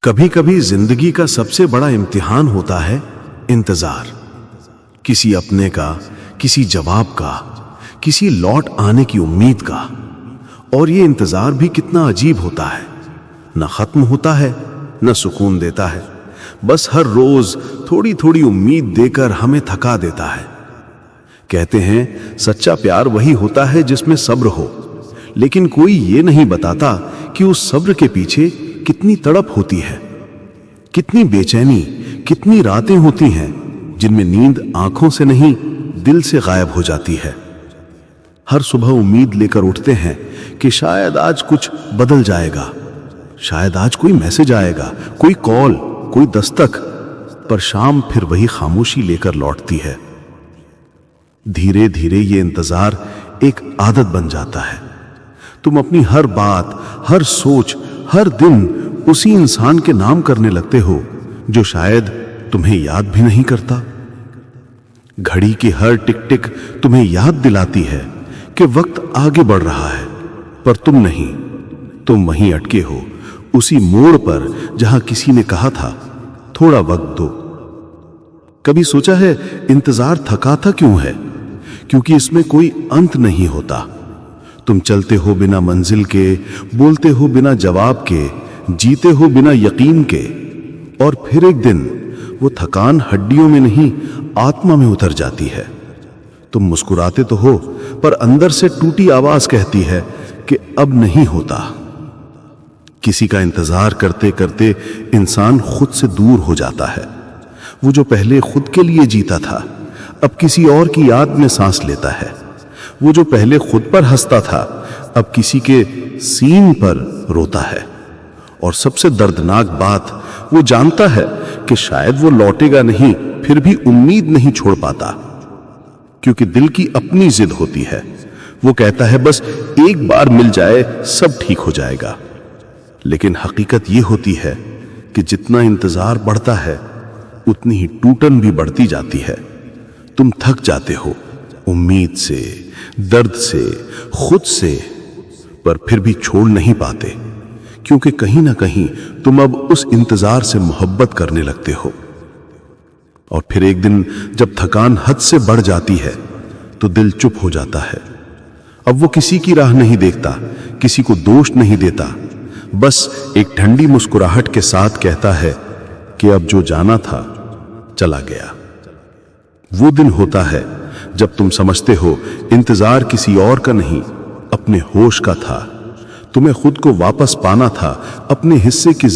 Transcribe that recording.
कभी कभी जिंदगी का सबसे बड़ा इम्तिहान होता है इंतजार। किसी अपने का, किसी जवाब का, किसी लौट आने की उम्मीद का। और ये इंतजार भी कितना अजीब होता है, न खत्म होता है न सुकून देता है, बस हर रोज थोड़ी थोड़ी उम्मीद देकर हमें थका देता है। कहते हैं सच्चा प्यार वही होता है जिसमें सब्र हो, लेकिन कोई ये नहीं बताता कि उस सब्र के पीछे कितनी तड़प होती है, कितनी बेचैनी, कितनी रातें होती हैं जिनमें नींद आंखों से नहीं दिल से गायब हो जाती है। हर सुबह उम्मीद लेकर उठते हैं कि शायद आज कुछ बदल जाएगा, शायद आज कोई मैसेज आएगा, कोई कॉल, कोई दस्तक, पर शाम फिर वही खामोशी लेकर लौटती है। धीरे धीरे ये इंतजार एक आदत बन जाता है। तुम अपनी हर बात, हर सोच, हर दिन उसी इंसान के नाम करने लगते हो जो शायद तुम्हें याद भी नहीं करता। घड़ी की हर टिक टिक तुम्हें याद दिलाती है कि वक्त आगे बढ़ रहा है, पर तुम नहीं, तुम वहीं अटके हो, उसी मोड़ पर जहां किसी ने कहा था थोड़ा वक्त दो। कभी सोचा है इंतजार थकाता क्यों है? क्योंकि इसमें कोई अंत नहीं होता। तुम चलते हो बिना मंजिल के, बोलते हो बिना जवाब के, जीते हो बिना यकीन के, और फिर एक दिन वो थकान हड्डियों में नहीं आत्मा में उतर जाती है। तुम मुस्कुराते तो हो, पर अंदर से टूटी आवाज कहती है कि अब नहीं होता। किसी का इंतजार करते करते इंसान खुद से दूर हो जाता है। वो जो पहले खुद के लिए जीता था, अब किसी और की याद में सांस लेता है। वो जो पहले खुद पर हंसता था, अब किसी के सीन पर रोता है। और सबसे दर्दनाक बात, वो जानता है कि शायद वो लौटेगा नहीं, फिर भी उम्मीद नहीं छोड़ पाता, क्योंकि दिल की अपनी जिद होती है। वो कहता है बस एक बार मिल जाए सब ठीक हो जाएगा। लेकिन हकीकत ये होती है कि जितना इंतजार बढ़ता है उतनी ही टूटन भी बढ़ती जाती है। तुम थक जाते हो उम्मीद से, दर्द से, खुद से, पर फिर भी छोड़ नहीं पाते, क्योंकि कहीं ना कहीं तुम अब उस इंतजार से मोहब्बत करने लगते हो। और फिर एक दिन जब थकान हद से बढ़ जाती है तो दिल चुप हो जाता है। अब वो किसी की राह नहीं देखता, किसी को दोष नहीं देता, बस एक ठंडी मुस्कुराहट के साथ कहता है कि अब जो जाना था चला गया। वो दिन होता है जब तुम समझते हो इंतजार किसी और का नहीं, अपने होश का था। तुम्हें खुद को वापस पाना था, अपने हिस्से की